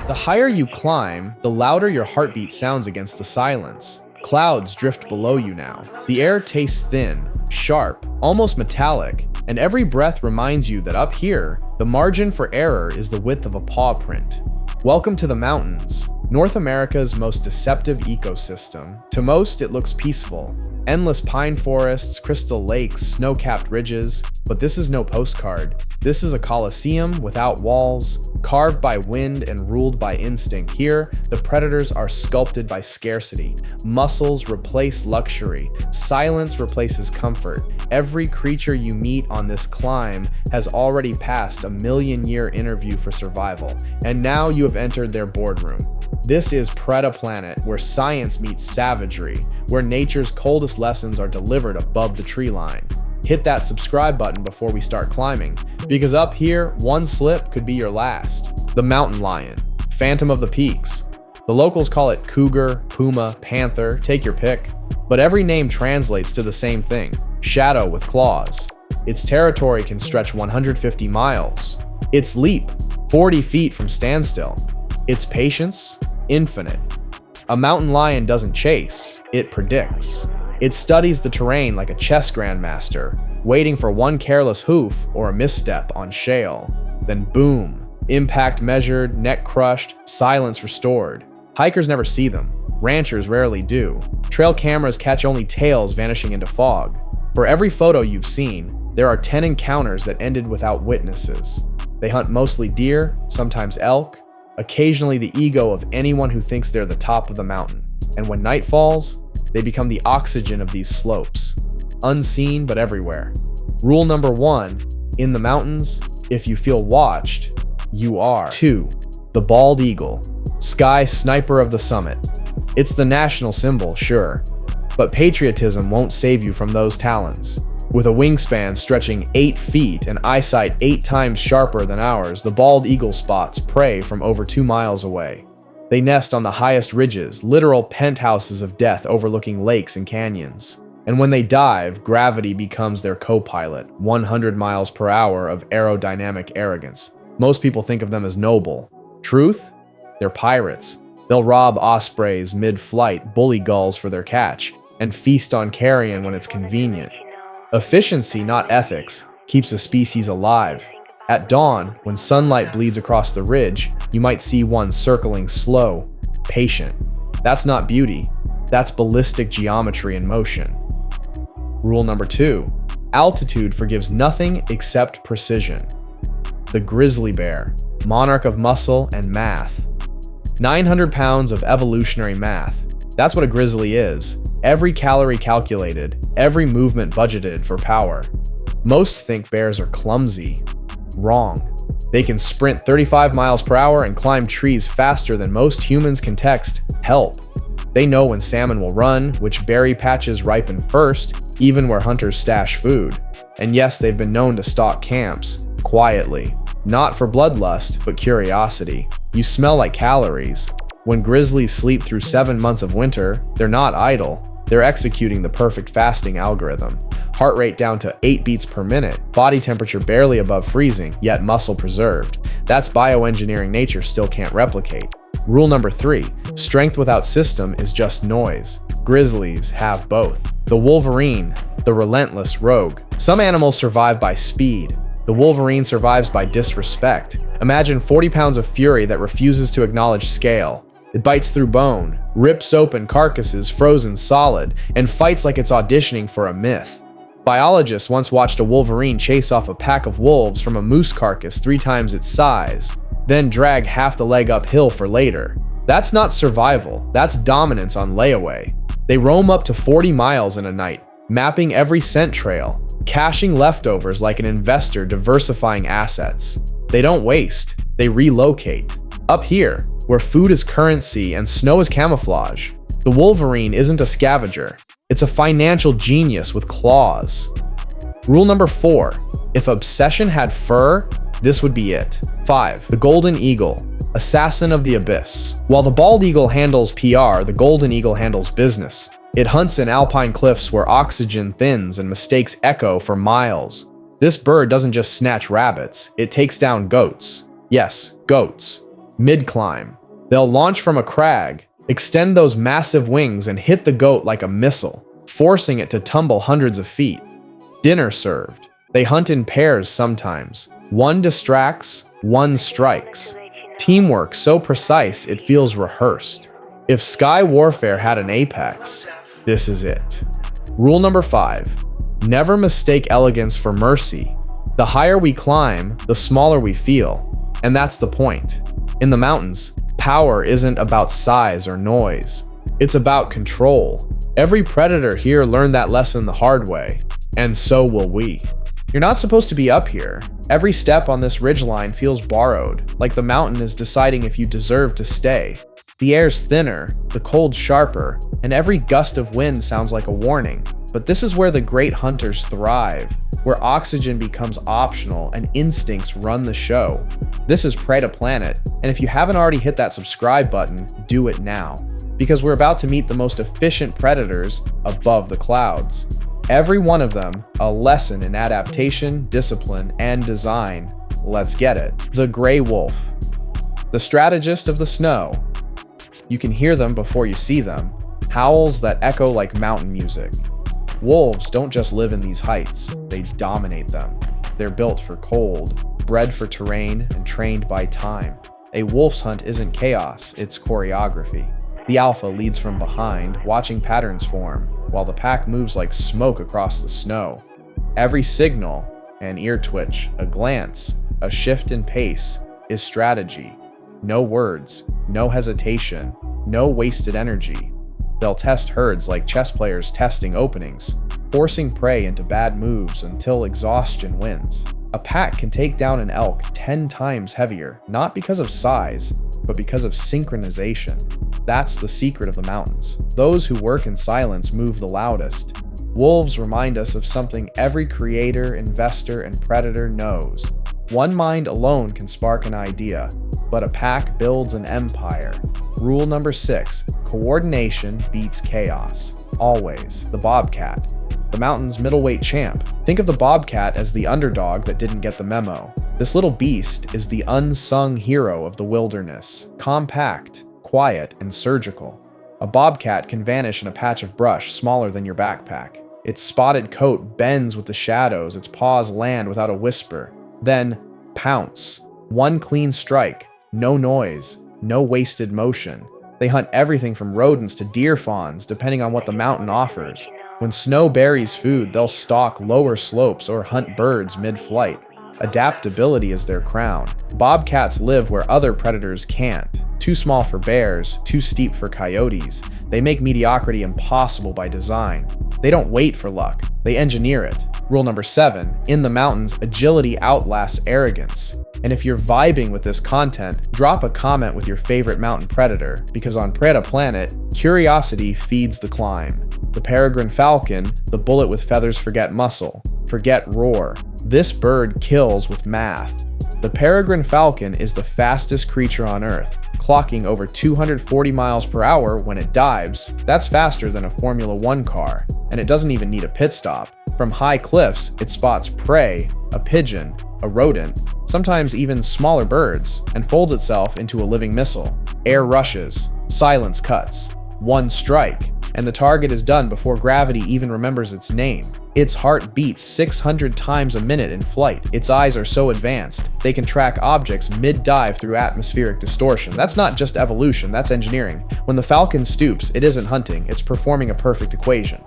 The higher you climb, the louder your heartbeat sounds against the silence. Clouds drift below you now. The air tastes thin, sharp, almost metallic, and every breath reminds you that up here, the margin for error is the width of a paw print. Welcome to the mountains, North America's most deceptive ecosystem. To most, it looks peaceful. Endless pine forests, crystal lakes, snow-capped ridges. But this is no postcard. This is a coliseum without walls, carved by wind and ruled by instinct. Here, the predators are sculpted by scarcity. Muscles replace luxury. Silence replaces comfort. Every creature you meet on this climb has already passed a million-year interview for survival, and now you have entered their boardroom. This is Preda Planet, where science meets savagery, where nature's coldest lessons are delivered above the tree line. Hit that subscribe button before we start climbing, because up here, one slip could be your last. The mountain lion, phantom of the peaks. The locals call it cougar, puma, panther, take your pick. But every name translates to the same thing: shadow with claws. Its territory can stretch 150 miles. Its leap, 40 feet from standstill. Its patience, infinite. A mountain lion doesn't chase, it predicts. It studies the terrain like a chess grandmaster, waiting for one careless hoof or a misstep on shale. Then boom, impact measured, neck crushed, silence restored. Hikers never see them. Ranchers rarely do. Trail cameras catch only tails vanishing into fog. For every photo you've seen, there are 10 encounters that ended without witnesses. They hunt mostly deer, sometimes elk, occasionally the ego of anyone who thinks they're the top of the mountain. And when night falls, they become the oxygen of these slopes. Unseen but everywhere. Rule number 1, in the mountains, if you feel watched, you are. 2, the bald eagle, sky sniper of the summit. It's the national symbol, sure, but patriotism won't save you from those talons. With a wingspan stretching 8 feet and eyesight 8 times sharper than ours, the bald eagle spots prey from over 2 miles away. They nest on the highest ridges, literal penthouses of death overlooking lakes and canyons. And when they dive, gravity becomes their co-pilot, 100 miles per hour of aerodynamic arrogance. Most people think of them as noble. Truth? They're pirates. They'll rob ospreys mid-flight, bully gulls for their catch, and feast on carrion when it's convenient. Efficiency, not ethics, keeps a species alive. At dawn, when sunlight bleeds across the ridge, you might see one circling slow, patient. That's not beauty. That's ballistic geometry in motion. Rule number 2. Altitude forgives nothing except precision. The grizzly bear, monarch of muscle and math. 900 pounds of evolutionary math. That's what a grizzly is. Every calorie calculated, every movement budgeted for power. Most think bears are clumsy. Wrong. They can sprint 35 miles per hour and climb trees faster than most humans can text help. They know when salmon will run, which berry patches ripen first, even where hunters stash food. And yes, they've been known to stalk camps, quietly. Not for bloodlust, but curiosity. You smell like calories. When grizzlies sleep through 7 months of winter, they're not idle. They're executing the perfect fasting algorithm. Heart rate down to 8 beats per minute, body temperature barely above freezing, yet muscle preserved. That's bioengineering nature still can't replicate. Rule number 3, strength without system is just noise. Grizzlies have both. The wolverine, the relentless rogue. Some animals survive by speed. The wolverine survives by disrespect. Imagine 40 pounds of fury that refuses to acknowledge scale. It bites through bone, rips open carcasses frozen solid, and fights like it's auditioning for a myth. Biologists once watched a wolverine chase off a pack of wolves from a moose carcass 3 times its size, then drag half the leg uphill for later. That's not survival, that's dominance on layaway. They roam up to 40 miles in a night, mapping every scent trail, caching leftovers like an investor diversifying assets. They don't waste, they relocate. Up here, where food is currency and snow is camouflage, the wolverine isn't a scavenger. It's a financial genius with claws. Rule number 4, if obsession had fur, this would be it. 5, the golden eagle, assassin of the abyss. While the bald eagle handles PR, the golden eagle handles business. It hunts in alpine cliffs where oxygen thins and mistakes echo for miles. This bird doesn't just snatch rabbits, it takes down goats. Yes, goats. Mid-climb. They'll launch from a crag, extend those massive wings, and hit the goat like a missile, forcing it to tumble hundreds of feet. Dinner served. They hunt in pairs sometimes. One distracts, one strikes. Teamwork so precise it feels rehearsed. If sky warfare had an apex, this is it. Rule number 5. Never mistake elegance for mercy. The higher we climb, the smaller we feel. And that's the point. In the mountains, power isn't about size or noise. It's about control. Every predator here learned that lesson the hard way, and so will we. You're not supposed to be up here. Every step on this ridgeline feels borrowed, like the mountain is deciding if you deserve to stay. The air's thinner, the cold sharper, and every gust of wind sounds like a warning. But this is where the great hunters thrive, where oxygen becomes optional and instincts run the show. This is Preda Planet, and if you haven't already hit that subscribe button, do it now, because we're about to meet the most efficient predators above the clouds. Every one of them, a lesson in adaptation, discipline, and design. Let's get it. The gray wolf. The strategist of the snow. You can hear them before you see them. Howls that echo like mountain music. Wolves don't just live in these heights, they dominate them. They're built for cold, bred for terrain, and trained by time. A wolf's hunt isn't chaos, it's choreography. The alpha leads from behind, watching patterns form, while the pack moves like smoke across the snow. Every signal, an ear twitch, a glance, a shift in pace, is strategy. No words, no hesitation, no wasted energy. They'll test herds like chess players testing openings, forcing prey into bad moves until exhaustion wins. A pack can take down an elk 10 times heavier, not because of size, but because of synchronization. That's the secret of the mountains. Those who work in silence move the loudest. Wolves remind us of something every creator, investor, and predator knows. One mind alone can spark an idea, but a pack builds an empire. Rule number 6, coordination beats chaos. Always. The bobcat. The mountain's middleweight champ. Think of the bobcat as the underdog that didn't get the memo. This little beast is the unsung hero of the wilderness. Compact, quiet, and surgical. A bobcat can vanish in a patch of brush smaller than your backpack. Its spotted coat bends with the shadows, its paws land without a whisper. Then, pounce. One clean strike. No noise. No wasted motion. They hunt everything from rodents to deer fawns, depending on what the mountain offers. When snow buries food, they'll stalk lower slopes or hunt birds mid-flight. Adaptability is their crown. Bobcats live where other predators can't. Too small for bears, too steep for coyotes. They make mediocrity impossible by design. They don't wait for luck, they engineer it. Rule number 7, in the mountains, agility outlasts arrogance. And if you're vibing with this content, drop a comment with your favorite mountain predator, because on Preda Planet, curiosity feeds the climb. The peregrine falcon, the bullet with feathers forget muscle, forget roar. This bird kills with math. The peregrine falcon is the fastest creature on Earth, clocking over 240 miles per hour when it dives. That's faster than a Formula 1 car, and it doesn't even need a pit stop. From high cliffs, it spots prey, a pigeon, a rodent, sometimes even smaller birds, and folds itself into a living missile. Air rushes, silence cuts. One strike, and the target is done before gravity even remembers its name. Its heart beats 600 times a minute in flight. Its eyes are so advanced, they can track objects mid-dive through atmospheric distortion. That's not just evolution, that's engineering. When the falcon stoops, it isn't hunting, it's performing a perfect equation.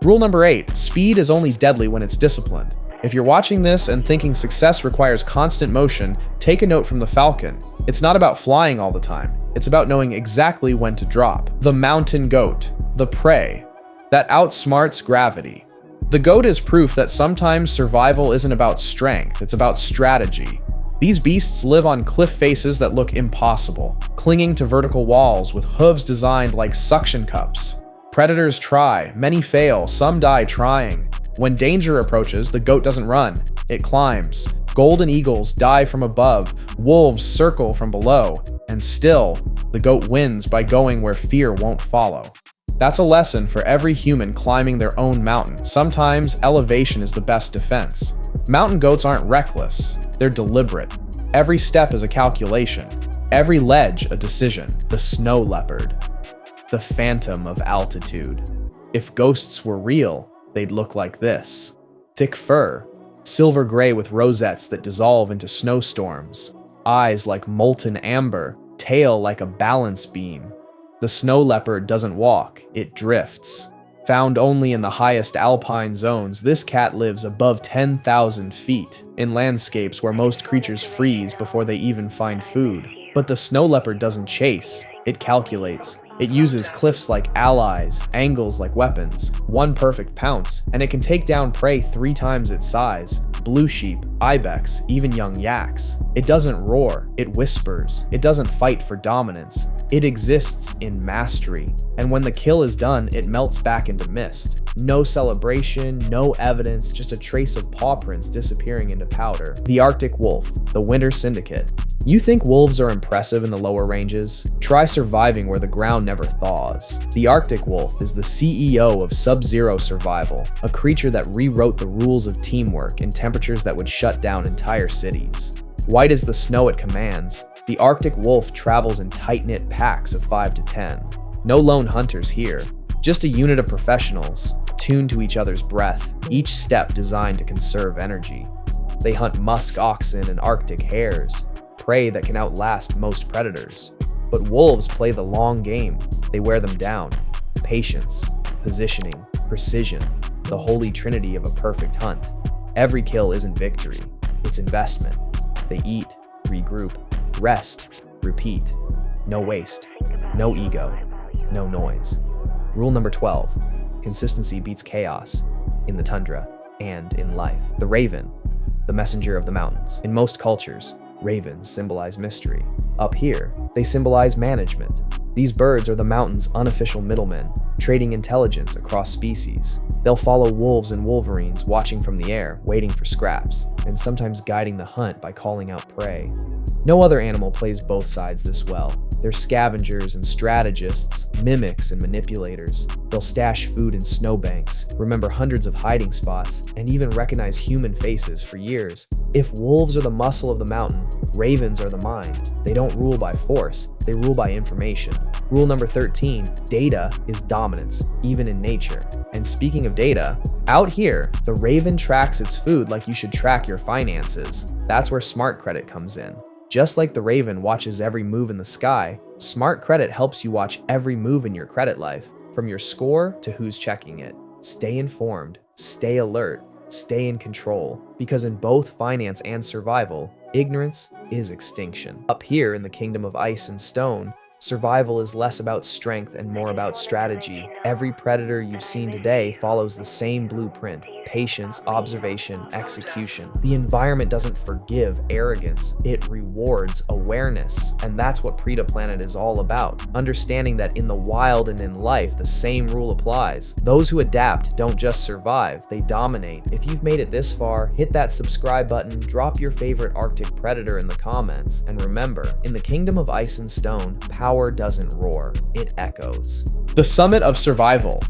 Rule number 8, speed is only deadly when it's disciplined. If you're watching this and thinking success requires constant motion, take a note from the falcon. It's not about flying all the time. It's about knowing exactly when to drop. The mountain goat, the prey, that outsmarts gravity. The goat is proof that sometimes survival isn't about strength, it's about strategy. These beasts live on cliff faces that look impossible, clinging to vertical walls with hooves designed like suction cups. Predators try, many fail, some die trying. When danger approaches, the goat doesn't run, it climbs. Golden eagles dive from above, wolves circle from below, and still, the goat wins by going where fear won't follow. That's a lesson for every human climbing their own mountain. Sometimes elevation is the best defense. Mountain goats aren't reckless, they're deliberate. Every step is a calculation. Every ledge a decision. The snow leopard. The phantom of altitude. If ghosts were real, they'd look like this. Thick fur, silver gray with rosettes that dissolve into snowstorms. Eyes like molten amber, tail like a balance beam. The snow leopard doesn't walk, it drifts. Found only in the highest alpine zones, this cat lives above 10,000 feet, in landscapes where most creatures freeze before they even find food. But the snow leopard doesn't chase, it calculates. It uses cliffs like allies, angles like weapons, one perfect pounce, and it can take down prey 3 times its size. Blue sheep, ibex, even young yaks. It doesn't roar, it whispers. It doesn't fight for dominance. It exists in mastery. And when the kill is done, it melts back into mist. No celebration, no evidence, just a trace of paw prints disappearing into powder. The Arctic wolf, the winter syndicate. You think wolves are impressive in the lower ranges? Try surviving where the ground never thaws. The Arctic wolf is the CEO of Sub-Zero Survival, a creature that rewrote the rules of teamwork in temperatures that would shut down entire cities. White as the snow it commands, the Arctic wolf travels in tight-knit packs of 5 to 10. No lone hunters here, just a unit of professionals, tuned to each other's breath, each step designed to conserve energy. They hunt musk oxen and Arctic hares, prey that can outlast most predators. But wolves play the long game. They wear them down. Patience, positioning, precision, the holy trinity of a perfect hunt. Every kill isn't victory, it's investment. They eat, regroup, rest, repeat. No waste, no ego, no noise. Rule number 12, consistency beats chaos in the tundra and in life. The raven, the messenger of the mountains. In most cultures, ravens symbolize mystery. Up here, they symbolize management. These birds are the mountain's unofficial middlemen, trading intelligence across species. They'll follow wolves and wolverines, watching from the air, waiting for scraps, and sometimes guiding the hunt by calling out prey. No other animal plays both sides this well. They're scavengers and strategists, mimics and manipulators. They'll stash food in snowbanks, remember hundreds of hiding spots, and even recognize human faces for years. If wolves are the muscle of the mountain, ravens are the mind. They don't rule by force, they rule by information. Rule number 13, data is dominance, even in nature. And speaking of data, out here, the raven tracks its food like you should track your finances. That's where smart credit comes in. Just like the raven watches every move in the sky, smart credit helps you watch every move in your credit life, from your score to who's checking it. Stay informed, stay alert, stay in control, because in both finance and survival, ignorance is extinction. Up here in the kingdom of ice and stone, survival is less about strength and more about strategy. Every predator you've seen today follows the same blueprint: patience, observation, execution. The environment doesn't forgive arrogance, it rewards awareness. And that's what Preda Planet is all about. Understanding that in the wild and in life, the same rule applies. Those who adapt don't just survive, they dominate. If you've made it this far, hit that subscribe button, drop your favorite Arctic predator in the comments, and remember, in the kingdom of ice and stone, power doesn't roar, it echoes. The summit of survival.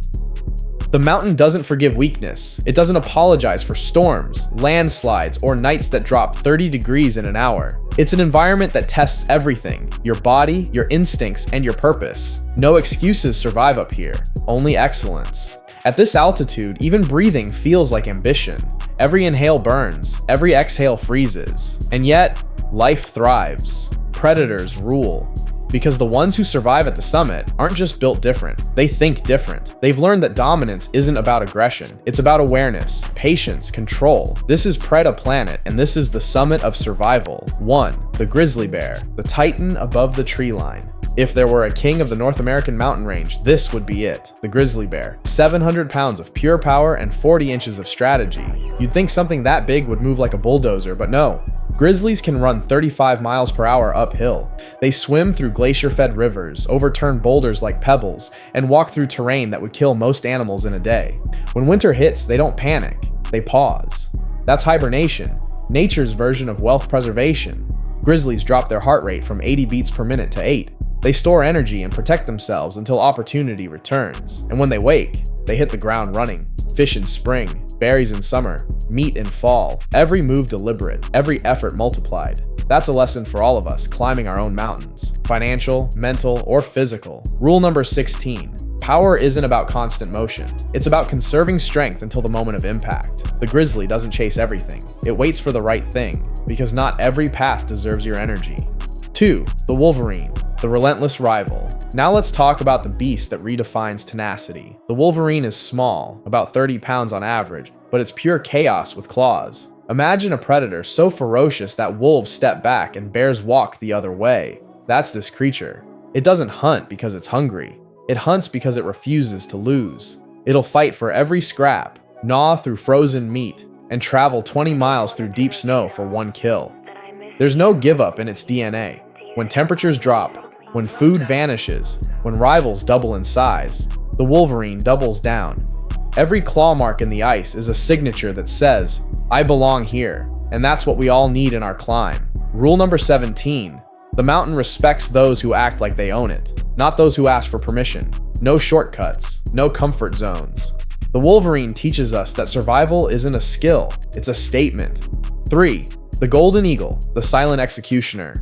The mountain doesn't forgive weakness. It doesn't apologize for storms, landslides, or nights that drop 30 degrees in an hour. It's an environment that tests everything: your body, your instincts, and your purpose. No excuses survive up here, only excellence. At this altitude, even breathing feels like ambition. Every inhale burns, every exhale freezes. And yet, life thrives. Predators rule. Because the ones who survive at the summit aren't just built different, they think different. They've learned that dominance isn't about aggression, it's about awareness, patience, control. This is Preda Planet, and this is the summit of survival. 1. The grizzly bear, the titan above the tree line. If there were a king of the North American mountain range, this would be it. The grizzly bear. 700 pounds of pure power and 40 inches of strategy. You'd think something that big would move like a bulldozer, but no. Grizzlies can run 35 miles per hour uphill. They swim through glacier-fed rivers, overturn boulders like pebbles, and walk through terrain that would kill most animals in a day. When winter hits, they don't panic. They pause. That's hibernation, nature's version of wealth preservation. Grizzlies drop their heart rate from 80 beats per minute to 8. They store energy and protect themselves until opportunity returns. And when they wake, they hit the ground running. Fish in spring, berries in summer, meat in fall. Every move deliberate, every effort multiplied. That's a lesson for all of us climbing our own mountains, financial, mental, or physical. Rule number 16. Power isn't about constant motion. It's about conserving strength until the moment of impact. The grizzly doesn't chase everything. It waits for the right thing, because not every path deserves your energy. 2. The Wolverine, the relentless rival. Now let's talk about the beast that redefines tenacity. The Wolverine is small, about 30 pounds on average, but it's pure chaos with claws. Imagine a predator so ferocious that wolves step back and bears walk the other way. That's this creature. It doesn't hunt because it's hungry. It hunts because it refuses to lose. It'll fight for every scrap, gnaw through frozen meat, and travel 20 miles through deep snow for one kill. There's no give up in its DNA. When temperatures drop, when food vanishes, when rivals double in size, the Wolverine doubles down. Every claw mark in the ice is a signature that says, "I belong here," and that's what we all need in our climb. Rule number 17. The mountain respects those who act like they own it, not those who ask for permission. No shortcuts, no comfort zones. The Wolverine teaches us that survival isn't a skill, it's a statement. 3. The Golden Eagle, the silent executioner.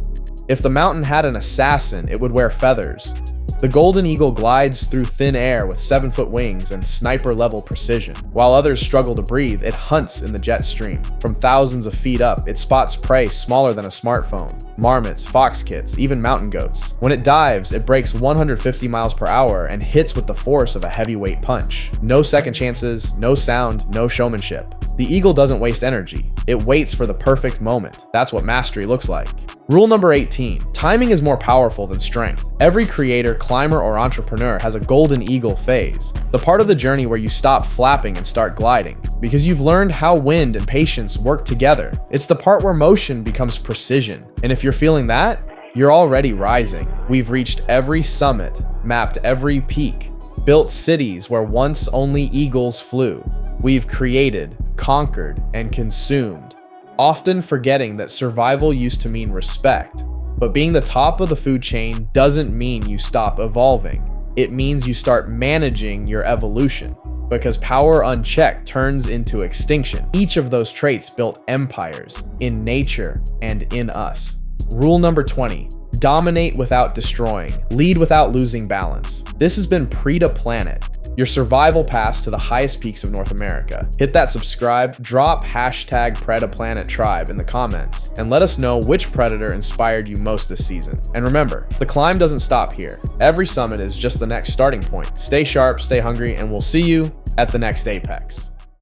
If the mountain had an assassin, it would wear feathers. The Golden Eagle glides through thin air with 7-foot wings and sniper-level precision. While others struggle to breathe, it hunts in the jet stream. From thousands of feet up, it spots prey smaller than a smartphone. Marmots, fox kits, even mountain goats. When it dives, it breaks 150 miles per hour and hits with the force of a heavyweight punch. No second chances, no sound, no showmanship. The eagle doesn't waste energy. It waits for the perfect moment. That's what mastery looks like. Rule number 18. Timing is more powerful than strength. Every creator, climber, or entrepreneur has a golden eagle phase. The part of the journey where you stop flapping and start gliding, because you've learned how wind and patience work together. It's the part where motion becomes precision. And if you're feeling that, you're already rising. We've reached every summit, mapped every peak, built cities where once only eagles flew. We've created, conquered, and consumed, often forgetting that survival used to mean respect. But being the top of the food chain doesn't mean you stop evolving. It means you start managing your evolution, because power unchecked turns into extinction. Each of those traits built empires, in nature and in us. Rule number 20. Dominate without destroying. Lead without losing balance. This has been Preda Planet, your survival pass to the highest peaks of North America. Hit that subscribe, drop hashtag Preda Planet Tribe in the comments, and let us know which predator inspired you most this season. And remember, the climb doesn't stop here. Every summit is just the next starting point. Stay sharp, stay hungry, and we'll see you at the next apex.